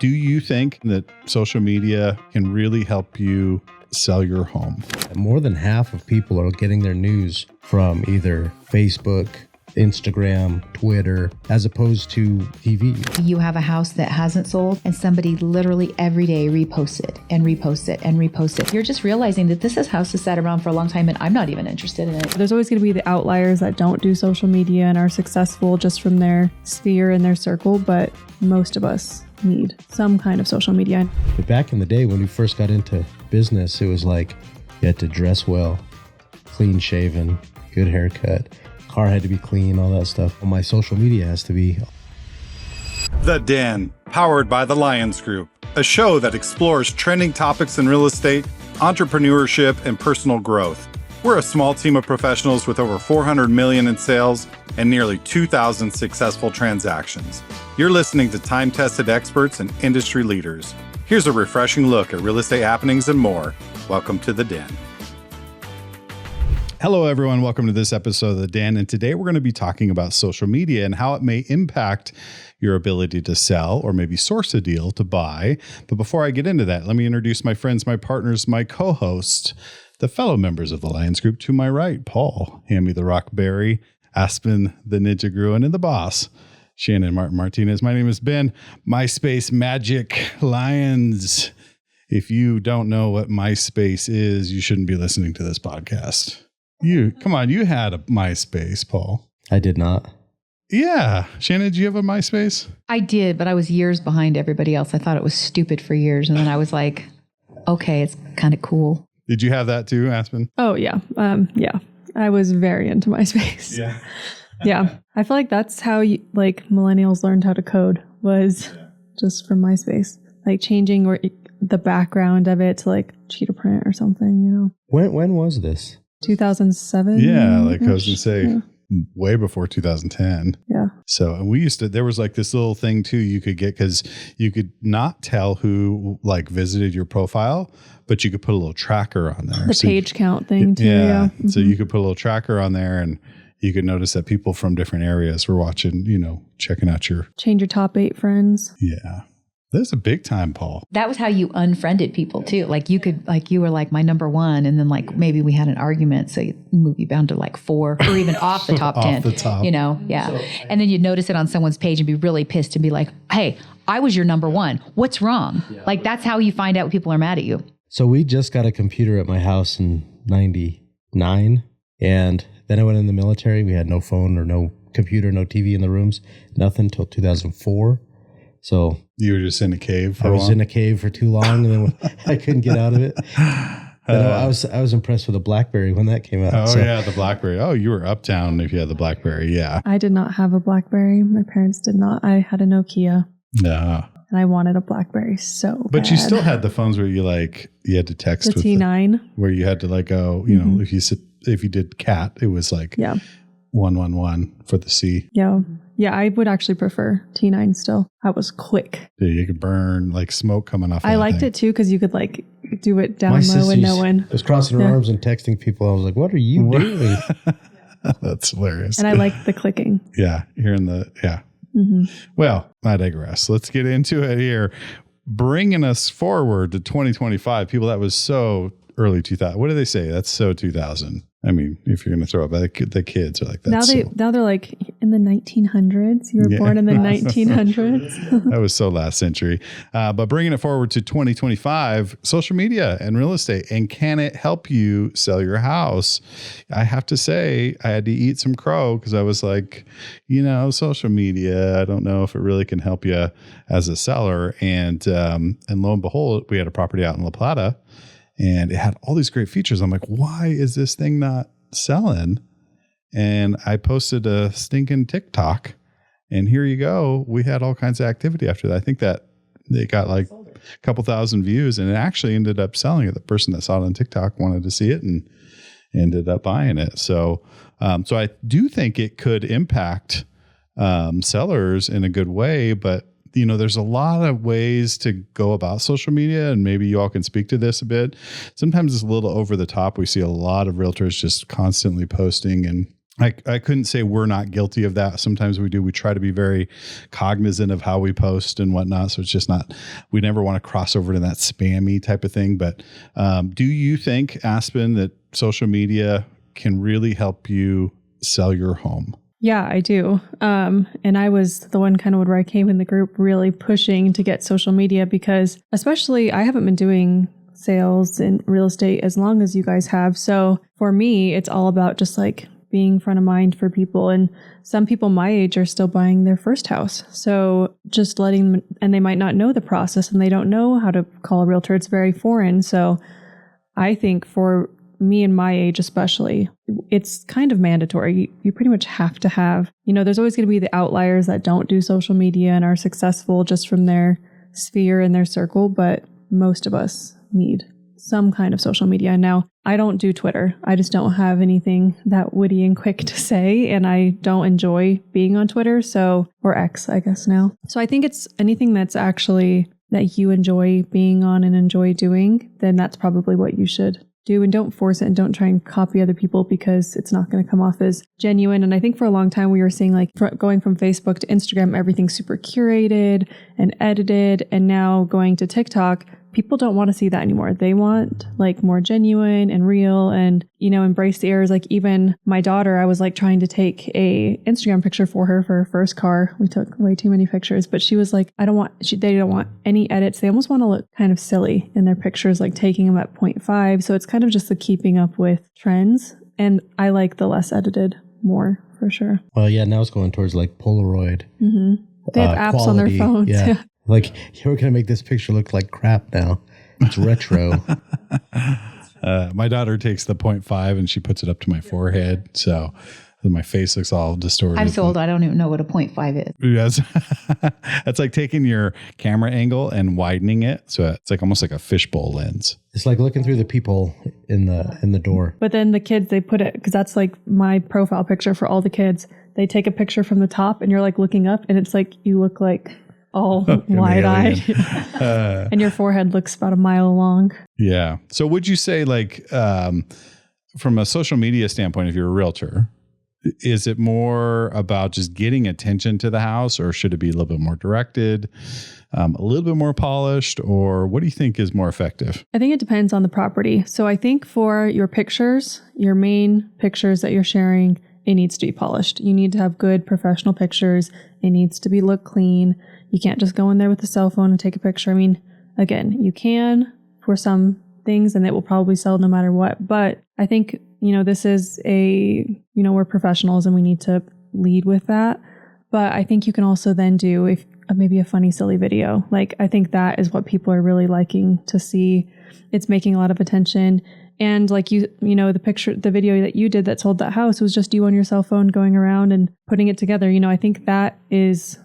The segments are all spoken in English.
Do you think that social media can really help you sell your home? More than half of people are getting their news from either Facebook, Instagram, Twitter, as opposed to TV. You have a house that hasn't sold and somebody literally every day reposts it and reposts it and reposts it. You're just realizing that this house has sat around for a long time and I'm not even interested in it. There's always going to be the outliers that don't do social media and are successful just from their sphere and their circle, but most of us need some kind of social media. But back in the day when we first got into business, it was like you had to dress well, clean shaven, good haircut. Car had to be clean, all that stuff. Well, my social media has to be. The Den, powered by The Lyons Group, a show that explores trending topics in real estate, entrepreneurship, and personal growth. We're a small team of professionals with over $400 million in sales and nearly 2,000 successful transactions. You're listening to time-tested experts and industry leaders. Here's a refreshing look at real estate happenings and more. Welcome to The Den. Hello, everyone. Welcome to this episode of The Den. And today we're going to be talking about social media and how it may impact your ability to sell or maybe source a deal to buy. But before I get into that, let me introduce my friends, my partners, my co-hosts, the fellow members of the Lyons Group. To my right, Paul, Hammy the Rockberry, Aspen the Ninja Groen, and the boss, Shannon Martinez. My name is Ben, MySpace Magic Lyons. If you don't know what MySpace is, you shouldn't be listening to this podcast. Come on, you had a MySpace, Paul. I did not. Yeah. Shannon, did you have a MySpace? I did, but I was years behind everybody else. I thought it was stupid for years. And then I was like, okay, it's kind of cool. Did you have that too, Aspen? Oh, yeah. Yeah. I was very into MySpace. Yeah. Yeah. I feel like that's how millennials learned how to code was just from MySpace. Like changing the background of it to like cheetah print or something, you know. When was this? 2007. Yeah, like I was going to say, way before 2010. Yeah. So, and there was like this little thing too you could get, because you could not tell who like visited your profile, but you could put a little tracker on there. The page count thing too. Yeah. Mm-hmm. So you could put a little tracker on there and you could notice that people from different areas were watching, checking out change your top 8 friends. Yeah. That's a big time, Paul. That was how you unfriended people too. Like you were like my number one, and then like maybe we had an argument, so you move you down to like 4 or even off the top 10. Off the top. Yeah. And then you'd notice it on someone's page and be really pissed and be like, "Hey, I was your number one. What's wrong?" Yeah. Like that's how you find out when people are mad at you. So we just got a computer at my house in 99, and then I went in the military. We had no phone or no computer, no TV in the rooms, nothing till 2004. So you were just in a cave I was in a cave for too long, and then I couldn't get out of it. I was impressed with the BlackBerry when that came out. Oh, yeah, the BlackBerry. Oh, you were uptown if you had the BlackBerry. Yeah. I did not have a BlackBerry. My parents did not. I had a Nokia. No. And I wanted a BlackBerry so bad. But you still had the phones where you had to text the with T9, where you had to like go, if you did cat, it was like 111 for the C. Yeah. Yeah, I would actually prefer T9 still. That was quick. Yeah, you could burn like smoke coming off. I liked it too because you could like do it down low and no one. I was crossing her arms and texting people. I was like, "What are you doing?" That's hilarious. And I liked the clicking. Yeah, hearing the Mm-hmm. Well, I digress. Let's get into it here. Bringing us forward to 2025, people, that was so early 2000. What do they say? That's so 2000. I mean, if you're going to throw it back, the kids are like that. Now they're like in the 1900s. You were born in the 1900s. That was so last century. But bringing it forward to 2025, social media and real estate, and can it help you sell your house? I have to say, I had to eat some crow because I was like, social media, I don't know if it really can help you as a seller. And lo and behold, we had a property out in La Plata. And it had all these great features. I'm like, why is this thing not selling? And I posted a stinking TikTok. And here you go. We had all kinds of activity after that. I think that they got like a couple thousand views. And it actually ended up selling it. The person that saw it on TikTok wanted to see it and ended up buying it. So I do think it could impact sellers in a good way. But there's a lot of ways to go about social media, and maybe you all can speak to this a bit. Sometimes it's a little over the top. We see a lot of realtors just constantly posting and I couldn't say we're not guilty of that. Sometimes we do. We try to be very cognizant of how we post and whatnot. So it's just not, we never want to cross over to that spammy type of thing. But do you think, Aspen, that social media can really help you sell your home? Yeah, I do. And I was the one kind of where I came in the group really pushing to get social media because especially I haven't been doing sales in real estate as long as you guys have. So for me, it's all about just like being front of mind for people. And some people my age are still buying their first house. So just letting them, and they might not know the process and they don't know how to call a realtor. It's very foreign. So I think for me and my age especially, it's kind of mandatory. You pretty much have to have, there's always going to be the outliers that don't do social media and are successful just from their sphere and their circle. But most of us need some kind of social media. Now, I don't do Twitter. I just don't have anything that witty and quick to say, and I don't enjoy being on Twitter, or X, I guess now. So I think it's anything that's actually that you enjoy being on and enjoy doing, then that's probably what you should do, and don't force it and don't try and copy other people because it's not going to come off as genuine. And I think for a long time we were seeing like going from Facebook to Instagram, everything's super curated and edited, and now going to TikTok, people don't want to see that anymore. They want like more genuine and real and, embrace the errors. Like even my daughter, I was like trying to take a Instagram picture for her first car. We took way too many pictures, but she was like, they don't want any edits. They almost want to look kind of silly in their pictures, like taking them at 0.5. So it's kind of just the keeping up with trends. And I like the less edited more for sure. Well, yeah, now it's going towards like Polaroid. Mm-hmm. They have apps quality on their phones. Yeah. Like, you're going to make this picture look like crap now. It's retro. My daughter takes the 0.5 and she puts it up to my forehead. So my face looks all distorted. I'm so old, I don't even know what a 0.5 is. Yes. It's like taking your camera angle and widening it. So it's like almost like a fishbowl lens. It's like looking through the peephole in the door. But then the kids, they put it, because that's like my profile picture for all the kids. They take a picture from the top and you're like looking up and it's like you look like all wide-eyed and your forehead looks about a mile long. Yeah. So would you say like from a social media standpoint, if you're a realtor, is it more about just getting attention to the house, or should it be a little bit more directed, a little bit more polished, or what do you think is more effective? I think it depends on the property. So I think for your pictures, your main pictures that you're sharing, it needs to be polished. You need to have good professional pictures. It needs to look clean. You can't just go in there with a cell phone and take a picture. I mean, again, you can for some things and it will probably sell no matter what. But I think, this is we're professionals and we need to lead with that. But I think you can also then do maybe a funny, silly video. Like, I think that is what people are really liking to see. It's making a lot of attention. And like the video that you did that sold that house was just you on your cell phone going around and putting it together. I think that is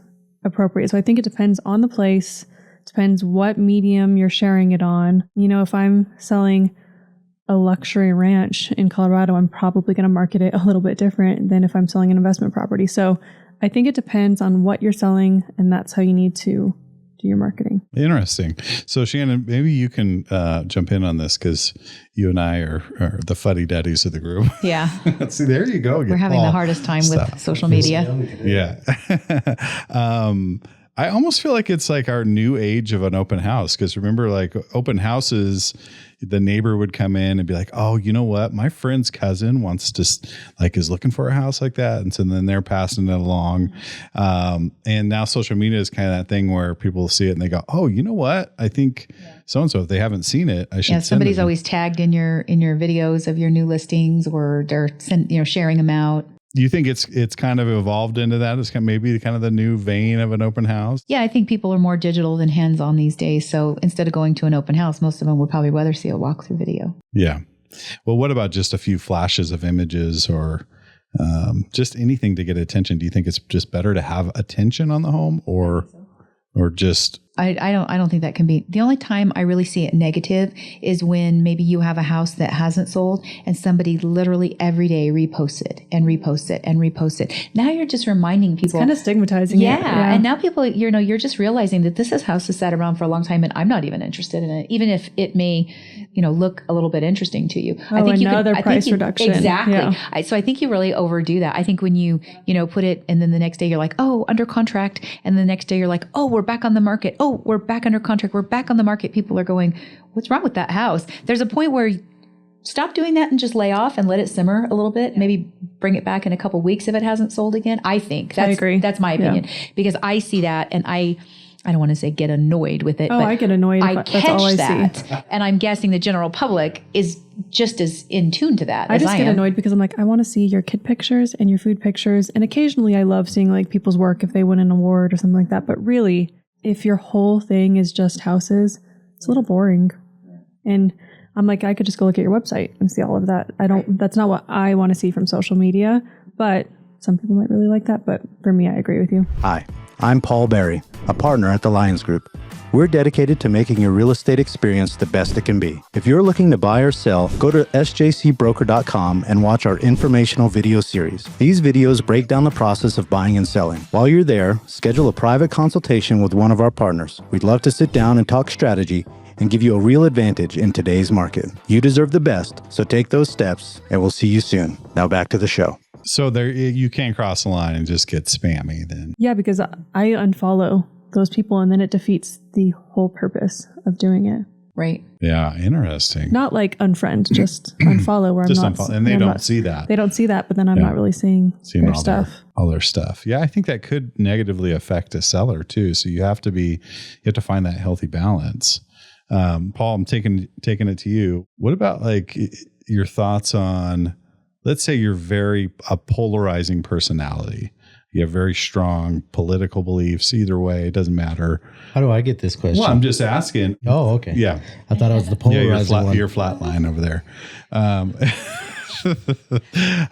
appropriate. So I think it depends on the place, depends what medium you're sharing it on. If I'm selling a luxury ranch in Colorado, I'm probably going to market it a little bit different than if I'm selling an investment property. So I think it depends on what you're selling, and that's how you need to do your marketing. Interesting. So Shannon, maybe you can jump in on this because you and I are the fuddy-duddies of the group. Yeah. See, there you go. We're having the hardest time with social media. Yeah. I almost feel like it's like our new age of an open house. Because remember, like open houses, the neighbor would come in and be like, oh, you know what? My friend's cousin wants to is looking for a house like that. And so then they're passing it along. And now social media is kind of that thing where people see it and they go, oh, you know what? I think so-and-so, if they haven't seen it, I should send somebody's always tagged in your videos of your new listings, or they're sharing them out. Do you think it's kind of evolved into that? It's maybe kind of the new vein of an open house? Yeah, I think people are more digital than hands-on these days. So instead of going to an open house, most of them would probably rather see a walkthrough video. Yeah. Well, what about just a few flashes of images or just anything to get attention? Do you think it's just better to have attention on the home or just I don't think that can be. The only time I really see it negative is when maybe you have a house that hasn't sold and somebody literally every day reposts it and reposts it and reposts it. Now you're just reminding people. It's kind of stigmatizing it. Yeah. And now people, you're just realizing that this house has sat around for a long time and I'm not even interested in it, even if it may, look a little bit interesting to you. I think another price reduction. Exactly. Yeah. So I think you really overdo that. I think when you, put it and then the next day you're like, oh, under contract. And the next day you're like, oh, we're back on the market. Oh, we're back under contract. We're back on the market. People are going, what's wrong with that house? There's a point where stop doing that and just lay off and let it simmer a little bit. Maybe bring it back in a couple of weeks if it hasn't sold again. I think I agree. That's my opinion because I see that and I don't want to say get annoyed with it. Oh, but I get annoyed. That's all I see. And I'm guessing the general public is just as in tune to that. I just get annoyed because I'm like, I want to see your kid pictures and your food pictures. And occasionally I love seeing like people's work if they win an award or something like that. But really, if your whole thing is just houses, it's a little boring. And I'm like, I could just go look at your website and see all of that. That's not what I want to see from social media, but some people might really like that. But for me, I agree with you. Hi, I'm Paul Berry, a partner at the Lyons Group. We're dedicated to making your real estate experience the best it can be. If you're looking to buy or sell, go to sjcbroker.com and watch our informational video series. These videos break down the process of buying and selling. While you're there, schedule a private consultation with one of our partners. We'd love to sit down and talk strategy and give you a real advantage in today's market. You deserve the best, so take those steps, and we'll see you soon. Now back to the show. So there, you can't cross the line and just get spammy then. Yeah, because I unfollow those people and then it defeats the whole purpose of doing it. Right. Yeah. Interesting. Not like unfriend, just unfollow where just I'm not. Unfollow, and they don't see that. They don't see that, but then I'm not really seeing their stuff. All their stuff. Yeah. I think that could negatively affect a seller too. So you have to find that healthy balance. Paul, I'm taking it to you. What about like your thoughts on, let's say you're a polarizing personality. You have very strong political beliefs. Either way, it doesn't matter. How do I get this question? Well, I'm just asking. Oh, okay. Yeah. I thought I was the polarizing one. You're flat line over there.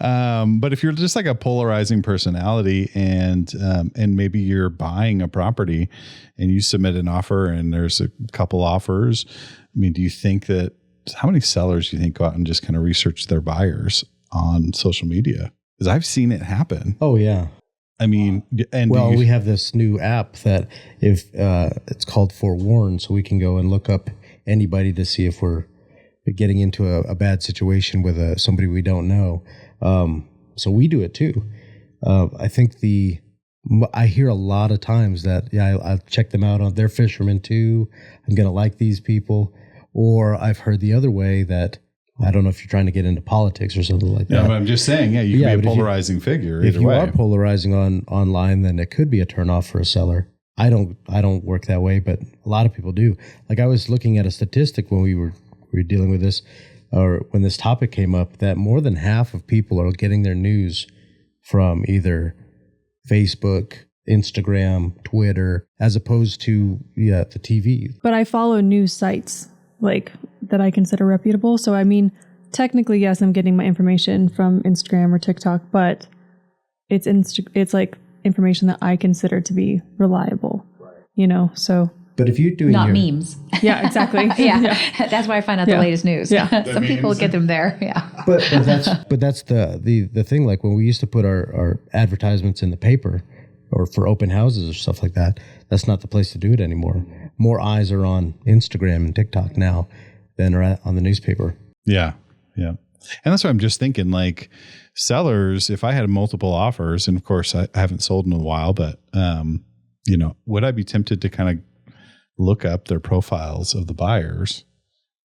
But if you're just like a polarizing personality and maybe you're buying a property and you submit an offer and there's a couple offers, I mean, do you think that how many sellers do you think go out and just kind of research their buyers on social media? Because I've seen it happen. Oh, yeah. I mean, and we have this new app that if it's called Forewarn, so we can go and look up anybody to see if we're getting into a bad situation with somebody we don't know. So we do it too. I think I hear a lot of times that, I've checked them out on their fishermen too. I'm going to like these people. Or I've heard the other way that, I don't know if you're trying to get into politics or something like that. Yeah, but I'm just saying, you can be a polarizing figure. If you are polarizing online, then it could be a turnoff for a seller. I don't work that way, but a lot of people do. Like I was looking at a statistic when we were dealing with this, or when this topic came up, that more than half of people are getting their news from either Facebook, Instagram, Twitter, as opposed to the TV. But I follow news sites like that I consider reputable. So I mean, technically, yes, I'm getting my information from Instagram or TikTok, but it's like information that I consider to be reliable. So. But if you're doing not memes. Yeah, exactly. yeah. That's why I find out the latest news. Yeah. Some people get them there. Yeah. But that's the thing. Like when we used to put our advertisements in the paper or for open houses or stuff like that, that's not the place to do it anymore. More eyes are on Instagram and TikTok now than are on the newspaper. Yeah. Yeah. And that's what I'm just thinking, like sellers, if I had multiple offers, and of course I haven't sold in a while, but, would I be tempted to kind of look up their profiles of the buyers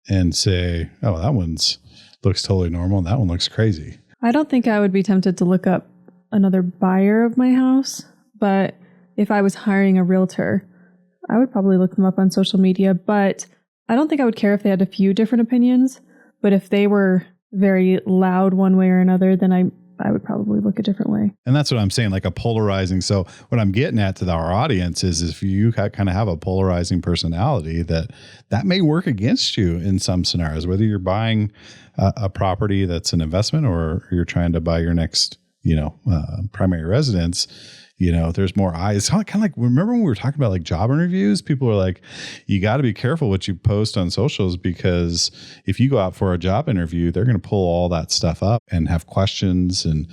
and say, oh, that one's looks totally normal and that one looks crazy? I don't think I would be tempted to look up another buyer of my house, but if I was hiring a realtor, I would probably look them up on social media, but I don't think I would care if they had a few different opinions. But if they were very loud one way or another, then I would probably look a different way. And that's what I'm saying, like a polarizing. So what I'm getting at to our audience is if you kind of have a polarizing personality, that may work against you in some scenarios, whether you're buying a property that's an investment or you're trying to buy your next, primary residence. there's more eyes. It's kind of like, remember when we were talking about like job interviews, people were like, you got to be careful what you post on socials, because if you go out for a job interview, they're going to pull all that stuff up and have questions, and,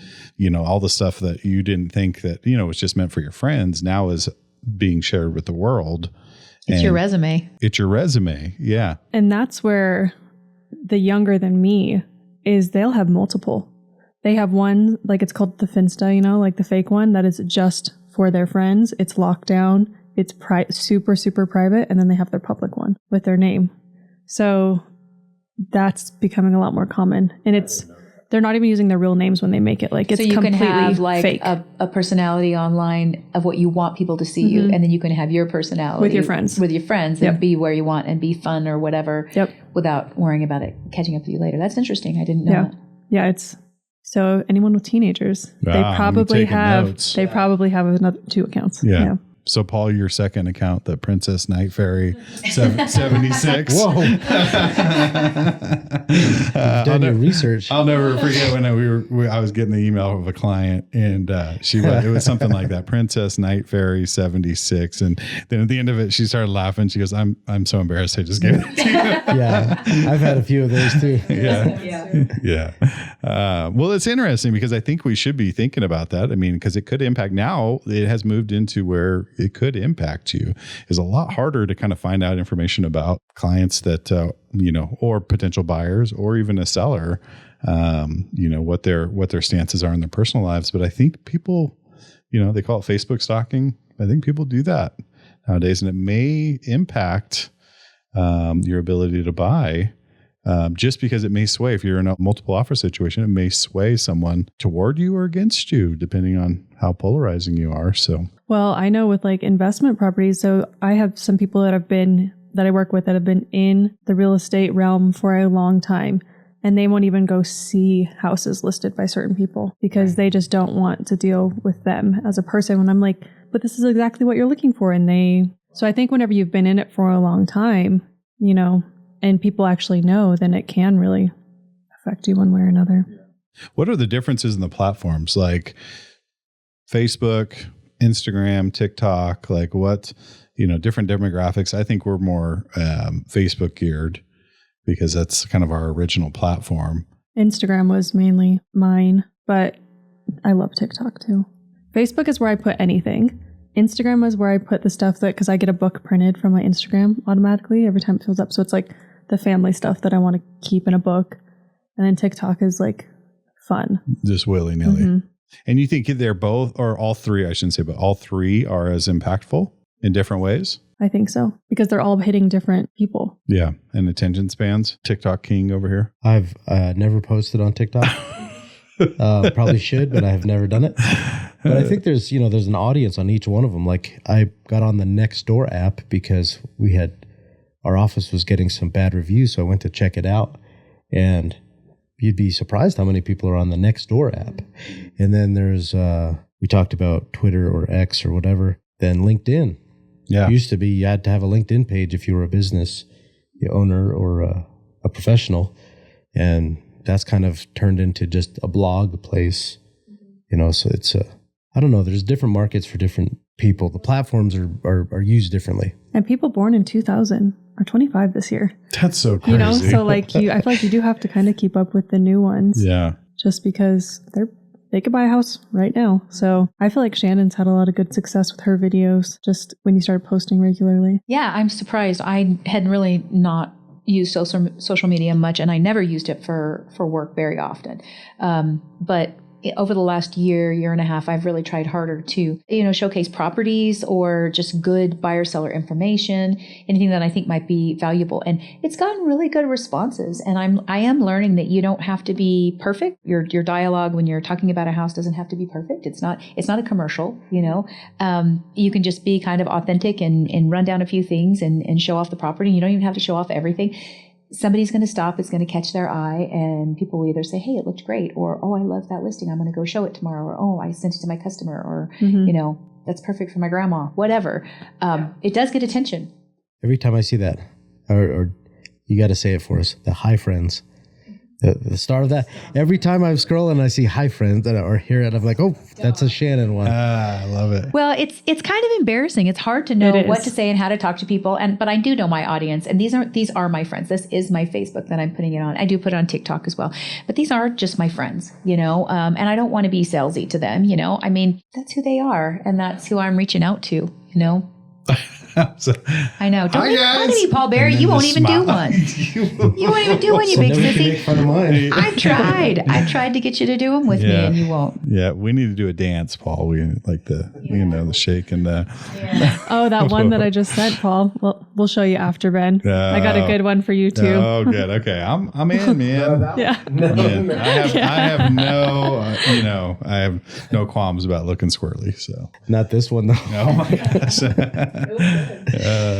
all the stuff that you didn't think that, was just meant for your friends now is being shared with the world. It's your resume. It's your resume. Yeah. And that's where the younger than me is, they'll have multiple. They have one, like it's called the Finsta, like the fake one that is just for their friends. It's locked down. It's super, super private. And then they have their public one with their name. So that's becoming a lot more common. And they're not even using their real names when they make it. Like it's completely fake. So you can have like a personality online of what you want people to see you. And then you can have your personality with your friends and be where you want and be fun or whatever without worrying about it catching up with you later. That's interesting. I didn't know that. Yeah. So anyone with teenagers, they probably have another 2 accounts. Yeah. So Paul, your second account, the Princess Night Fairy 76. Whoa. Done your research. I'll never forget when I was getting the email of a client, and it was something like that, Princess Night Fairy 76. And then at the end of it, she started laughing. She goes, I'm so embarrassed. I just gave it to you. Yeah. I've had a few of those too. Yeah. Well, it's interesting because I think we should be thinking about that. I mean, because it could impact, now it has moved into where it could impact you. It's a lot harder to kind of find out information about clients that, or potential buyers, or even a seller, what their stances are in their personal lives. But I think people, they call it Facebook stalking. I think people do that nowadays, and it may impact your ability to buy. Just because it may sway, if you're in a multiple offer situation, it may sway someone toward you or against you, depending on how polarizing you are. So, well, I know with like investment properties. So I have some people that I work with that have been in the real estate realm for a long time, and they won't even go see houses listed by certain people because they just don't want to deal with them as a person. When I'm like, but this is exactly what you're looking for. So I think whenever you've been in it for a long time, and people actually know, then it can really affect you one way or another. What are the differences in the platforms like Facebook, Instagram, TikTok? Like what, different demographics? I think we're more Facebook geared because that's kind of our original platform. Instagram was mainly mine, but I love TikTok too. Facebook is where I put anything. Instagram is where I put the stuff because I get a book printed from my Instagram automatically every time it fills up. So it's like the family stuff that I want to keep in a book. And then TikTok is like fun. Just willy-nilly. Mm-hmm. And you think they're both, or all three, I shouldn't say, but all three are as impactful in different ways? I think so, because they're all hitting different people. Yeah. And attention spans. TikTok king over here. I've never posted on TikTok. Probably should, but I have never done it. But I think there's an audience on each one of them. Like I got on the Nextdoor app because our office was getting some bad reviews. So I went to check it out, and you'd be surprised how many people are on the Nextdoor app. And then there's, we talked about Twitter or X or whatever, then LinkedIn. Yeah. It used to be you had to have a LinkedIn page if you were a business owner or a professional. And that's kind of turned into just a blog place, so it's I don't know. There's different markets for different people. The platforms are used differently. And people born in 2000 are 25 this year. That's so crazy. So like I feel like you do have to kind of keep up with the new ones. Yeah. Just because they could buy a house right now. So I feel like Shannon's had a lot of good success with her videos just when you started posting regularly. Yeah, I'm surprised. I had really not used social media much, and I never used it for work very often. But over the last year and a half, I've really tried harder to, showcase properties or just good buyer seller information, anything that I think might be valuable. And it's gotten really good responses. And I am learning that you don't have to be perfect. Your dialogue when you're talking about a house doesn't have to be perfect. It's not a commercial, you can just be kind of authentic and run down a few things and show off the property. You don't even have to show off everything. Somebody's going to stop, it's going to catch their eye, and people will either say, hey, it looked great, or, oh, I love that listing, I'm going to go show it tomorrow, or, oh, I sent it to my customer, or, that's perfect for my grandma, whatever. It does get attention. Every time I see that, or you got to say it for us, the hi friends, the start of that. Every time I'm scrolling, I see hi friends or hear it. I'm like, oh, that's a Shannon one. I love it. Well, it's kind of embarrassing. It's hard to know what to say and how to talk to people. But I do know my audience, and these are my friends. This is my Facebook that I'm putting it on. I do put it on TikTok as well, but these are just my friends, and I don't want to be salesy to them. I mean, that's who they are, and that's who I'm reaching out to. So, I know. Don't hi, make guys. fun of me, Paul Barry. You won't even do one. You won't even do one, you big sissy. Fun of mine. I've tried to get you to do them with me, and you won't. Yeah, we need to do a dance, Paul. We like the shake and the. Oh, that one that I just sent, Paul. Well, we'll show you after, Ben. I got a good one for you too. Oh, good. Okay, I'm in, man. Yeah. Man, I have no, I have no qualms about looking squirrely. So Not this one though. oh my gosh,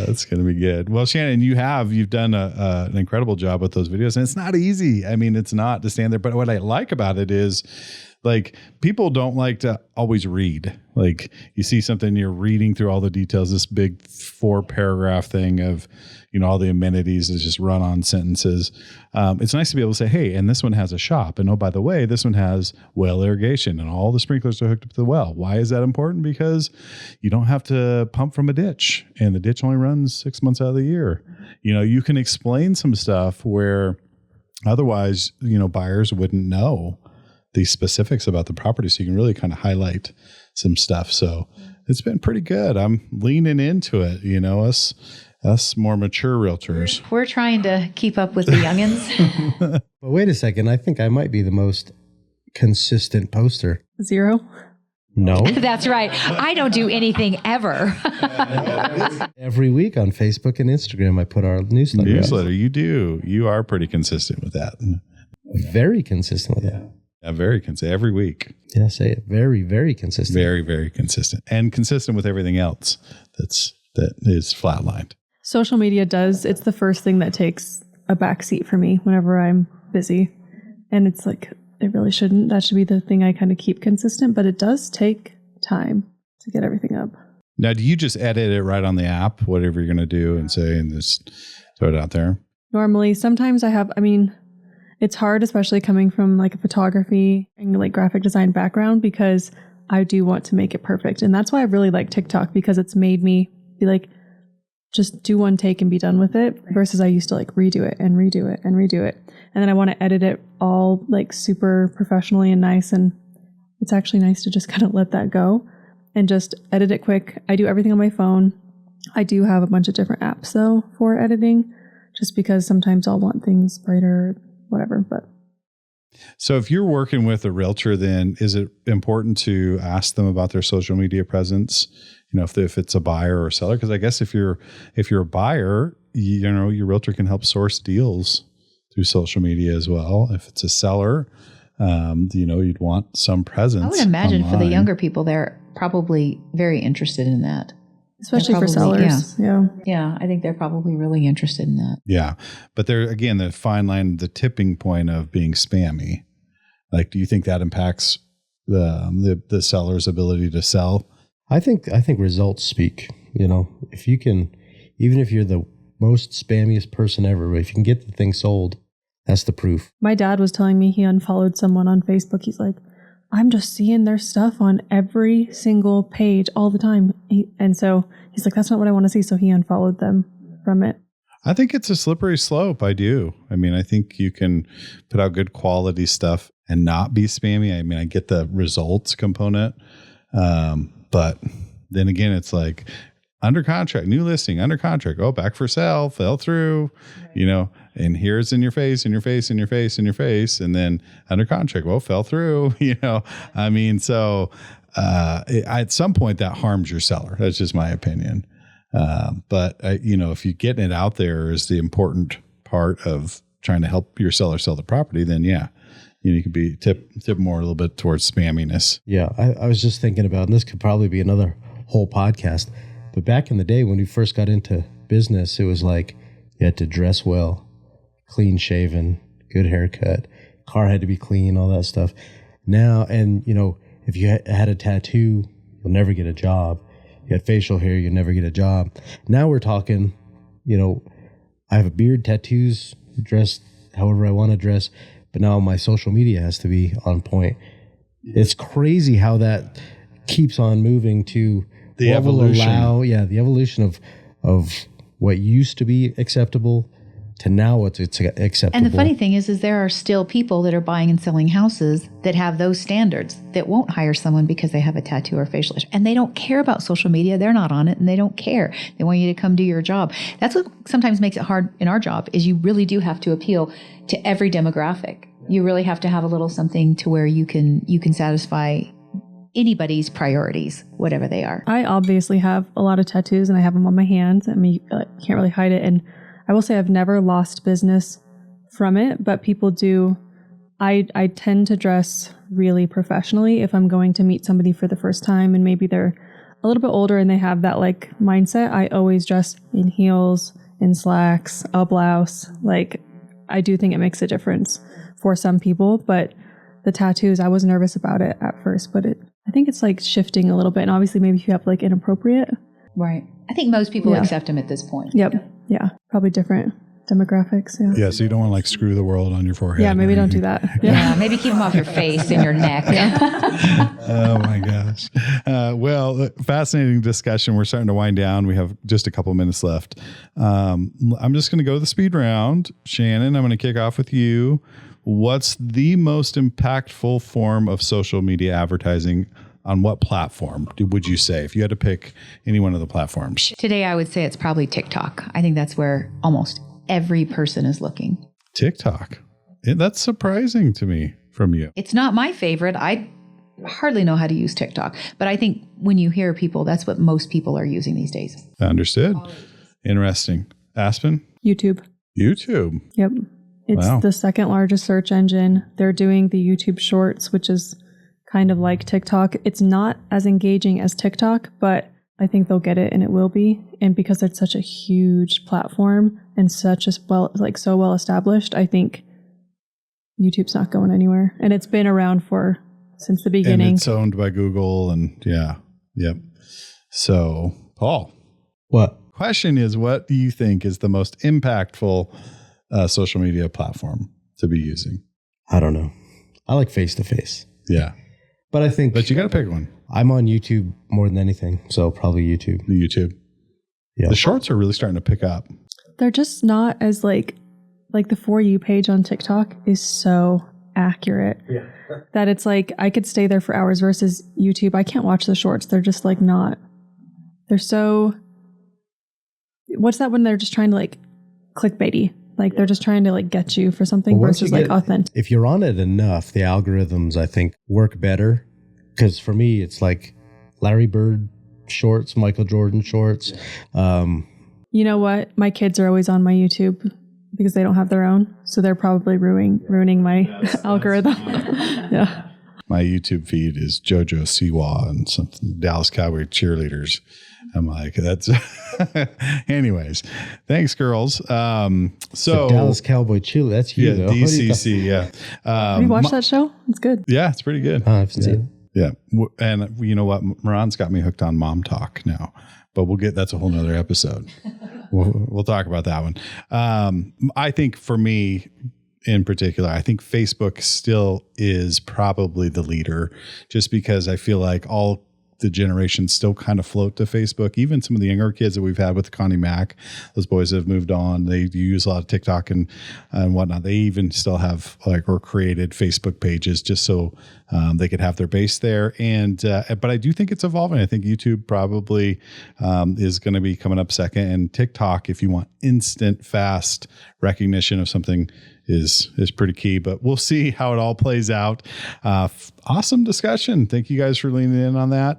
it's gonna be good. Well, Shannon, you've done an incredible job with those videos, and it's not easy. I mean, it's not to stand there. But what I like about it is, like, people don't like to always read. Like, you see something, you're reading through all the details. This big 4-paragraph thing of, all the amenities is just run on sentences. It's nice to be able to say, hey, and this one has a shop. And oh, by the way, this one has well irrigation and all the sprinklers are hooked up to the well. Why is that important? Because you don't have to pump from a ditch, and the ditch only runs 6 months out of the year. You can explain some stuff where otherwise, buyers wouldn't know the specifics about the property. So you can really kind of highlight some stuff. So it's been pretty good. I'm leaning into it, us more mature realtors. We're trying to keep up with the youngins. But wait a second. I think I might be the most consistent poster. 0. No. That's right. I don't do anything ever. Every week on Facebook and Instagram, I put our newsletter out. You do. You are pretty consistent with that. Very consistent with that. Yeah, very consistent. Every week. Yeah, say it. Very, very consistent. Very, very consistent. And consistent with everything else that is flatlined. Social media it's the first thing that takes a backseat for me whenever I'm busy. And it's like, it really shouldn't. That should be the thing I kind of keep consistent, but it does take time to get everything up. Now, do you just edit it right on the app, whatever you're going to do, and say, and just throw it out there? Normally, sometimes it's hard, especially coming from like a photography and like graphic design background, because I do want to make it perfect. And that's why I really like TikTok, because it's made me be like, just do one take and be done with it, versus I used to like redo it and redo it and redo it. And then I want to edit it all like super professionally and nice. And it's actually nice to just kind of let that go and just edit it quick. I do everything on my phone. I do have a bunch of different apps though for editing, just because sometimes I'll want things brighter, whatever. But so if you're working with a realtor, then is it important to ask them about their social media presence? If it's a buyer or seller, because I guess if you're a buyer, your realtor can help source deals through social media as well. If it's a seller, you'd want some presence. I would imagine online. For the younger people, they're probably very interested in that. Especially for sellers. Yeah. Yeah. I think they're probably really interested in that. Yeah. But there, again, the fine line, the tipping point of being spammy. Like, do you think that impacts the seller's ability to sell? I think results speak. If you can, even if you're the most spammiest person ever, if you can get the thing sold, that's the proof. My dad was telling me he unfollowed someone on Facebook. He's like, I'm just seeing their stuff on every single page all the time. And so he's like, that's not what I want to see. So he unfollowed them from it. I think it's a slippery slope. I do. I mean, I think you can put out good quality stuff and not be spammy. I mean, I get the results component. But then again, it's like under contract, new listing, under contract, back for sale, fell through, and here's in your face, in your face, in your face, in your face. And then under contract, fell through, I mean, so at some point that harms your seller. That's just my opinion. But if you getting it out there is the important part of trying to help your seller sell the property, then yeah. You could be tip more a little bit towards spamminess. Yeah, I was just thinking about, and this could probably be another whole podcast, but back in the day when we first got into business, it was like you had to dress well, clean shaven, good haircut, car had to be clean, all that stuff. Now, and if you had a tattoo, you'll never get a job. You had facial hair, you'll never get a job. Now we're talking, I have a beard, tattoos, dress however I want to dress. but now my social media has to be on point. It's crazy how that keeps on moving to the evolution. The evolution of what used to be acceptable to now what's acceptable. And the funny thing is there are still people that are buying and selling houses that have those standards that won't hire someone because they have a tattoo or facial issue. And they don't care about social media. They're not on it and they don't care. They want you to come do your job. That's what sometimes makes it hard in our job is you really do have to appeal to every demographic. You really have to have a little something to where you can satisfy anybody's priorities, whatever they are. I obviously have a lot of tattoos and I have them on my hands. I mean, I can't really hide it. And I will say I've never lost business from it, but people do. I tend to dress really professionally if I'm going to meet somebody for the first time and maybe they're a little bit older and they have that like mindset. I always dress in heels, in slacks, a blouse. Like I do think it makes a difference for some people, but the tattoos, I was nervous about it at first, but I think it's like shifting a little bit. And obviously maybe if you have like inappropriate. Right. I think most people accept them at this point. Yep. Yeah. Probably different demographics. Yeah. Yeah. So you don't want to like screw the world on your forehead. Yeah. Maybe don't do that. Yeah. Maybe keep them off your face and your neck. Oh my gosh. Well, fascinating discussion. We're starting to wind down. We have just a couple of minutes left. I'm just going to go to the speed round. Shannon, I'm going to kick off with you. What's the most impactful form of social media advertising? On what platform would you say if you had to pick any one of the platforms? Today, I would say it's probably TikTok. I think that's where almost every person is looking. TikTok. That's surprising to me from you. It's not my favorite. I hardly know how to use TikTok, but I think when you hear people, that's what most people are using these days. Understood. Interesting. Aspen? YouTube. Yep. It's the second largest search engine. They're doing the YouTube Shorts, which is kind of like TikTok. It's not as engaging as TikTok, but I think they'll get it and it will be. And because it's such a huge platform and so well established, I think YouTube's not going anywhere. And it's been around since the beginning. And it's owned by Google and Yep. So, Paul. What? Question is, what do you think is the most impactful social media platform to be using? I don't know. I like face-to-face. Yeah. But you got to pick one. I'm on YouTube more than anything, so probably YouTube. Yeah. The shorts are really starting to pick up. They're just not as like the For You page on TikTok is so accurate that it's like I could stay there for hours versus YouTube. I can't watch the shorts. They're just like not. They're so. What's that when they're just trying to like clickbaity? Like they're just trying to like get you for something versus like authentic. If you're on it enough, the algorithms I think work better. Because for me, it's like Larry Bird shorts, Michael Jordan shorts. You know what? My kids are always on my YouTube because they don't have their own, so they're probably ruining my algorithm. Yeah. My YouTube feed is JoJo Siwa and something Dallas Cowboy cheerleaders. I'm like, that's anyways. Thanks, girls. So Dallas Cowboy cheerleader, that's you, though. DCC, yeah. Have you watched that show? It's good. Yeah, it's pretty good. I've seen it. Yeah. And you know what? Moran's got me hooked on Mom Talk now, but that's a whole nother episode. We'll talk about that one. I think for me in particular, I think Facebook still is probably the leader just because I feel like all the generations still kind of float to Facebook. Even some of the younger kids that we've had with Connie Mack, those boys have moved on. They use a lot of TikTok and whatnot. They even still have or created Facebook pages just so they could have their base there. And but I do think it's evolving. I think YouTube probably is going to be coming up second, and TikTok, if you want instant, fast recognition of something, is pretty key, but we'll see how it all plays out. Awesome discussion. Thank you guys for leaning in on that.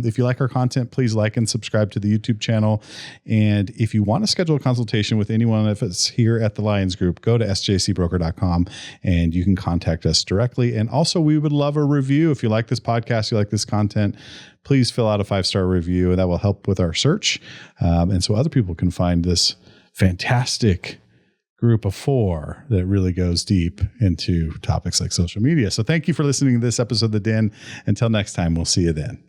If you like our content, please like and subscribe to the YouTube channel. And if you want to schedule a consultation with anyone of us here at the Lyons Group, go to sjcbroker.com and you can contact us directly. And also we would love a review. If you like this podcast, you like this content, please fill out a 5-star review, and that will help with our search. And so other people can find this fantastic group of 4 that really goes deep into topics like social media. So thank you for listening to this episode of The Den. Until next time, we'll see you then.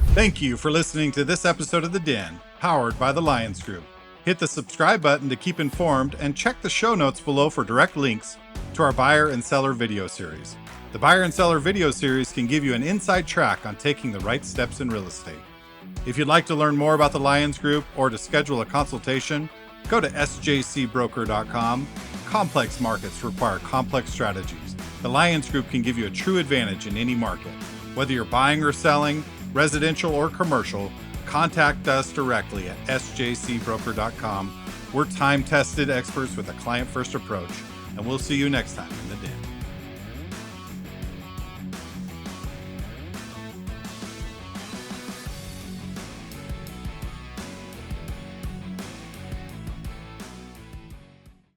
Thank you for listening to this episode of The Den, powered by the Lyons Group. Hit the subscribe button to keep informed and check the show notes below for direct links to our buyer and seller video series. The buyer and seller video series can give you an inside track on taking the right steps in real estate. If you'd like to learn more about the Lyons Group or to schedule a consultation, go to sjcbroker.com. Complex markets require complex strategies. The Lyons Group can give you a true advantage in any market. Whether you're buying or selling, residential or commercial, contact us directly at sjcbroker.com. We're time-tested experts with a client-first approach, and we'll see you next time in the den.